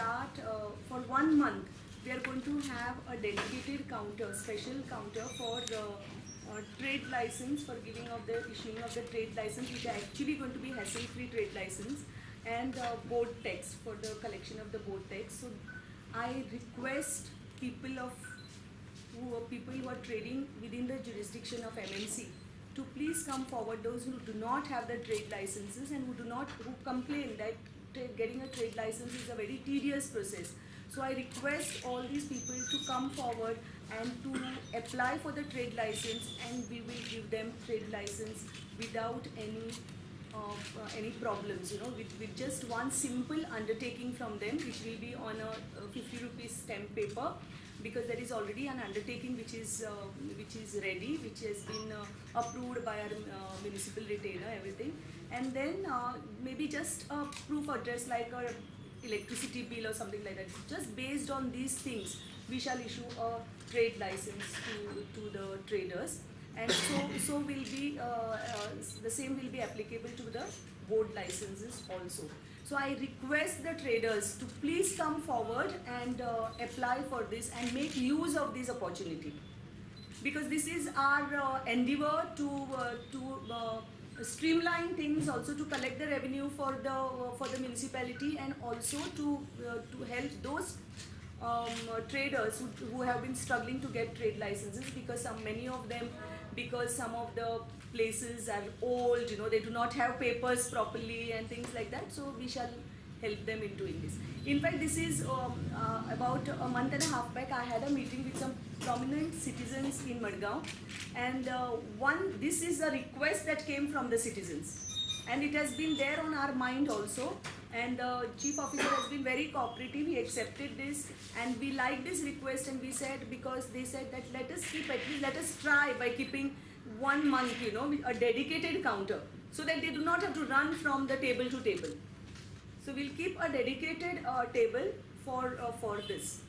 start for 1 month. We are going to have a dedicated counter, special counter for trade license, for giving of the issuing of the trade license, which are actually going to be hassle-free trade license, and board tax, for the collection of the board tax. So I request people who are trading within the jurisdiction of MNC to please come forward. Those who do not have the trade licenses and who complain that getting a trade license is a very tedious process. So I request all these people to come forward and to apply for the trade license, and we will give them trade license without any problems, with just one simple undertaking from them, which will be on a 50 rupees stamp paper, because there is already an undertaking which is ready, which has been approved by our municipal retainer, everything. And then maybe just a proof address like a electricity bill or something like that. Just based on these things, we shall issue a trade license to the traders, and so will be the same will be applicable to the board licenses also. So I request the traders to please come forward and apply for this and make use of this opportunity, because this is our endeavor to streamline things, also to collect the revenue for the municipality, and also to help those traders who have been struggling to get trade licenses, because many of them, because some of the places are old, they do not have papers properly and things like that. So we shall help them in doing this. In fact, this is about a month and a half back, I had a meeting with some prominent citizens in Madgaon, and this is a request that came from the citizens, and it has been there on our mind also, and the chief officer has been very cooperative. He accepted this, and we liked this request, and we said, because they said that let us try by keeping 1 month, a dedicated counter, so that they do not have to run from the table to table. So we'll keep a dedicated table for this.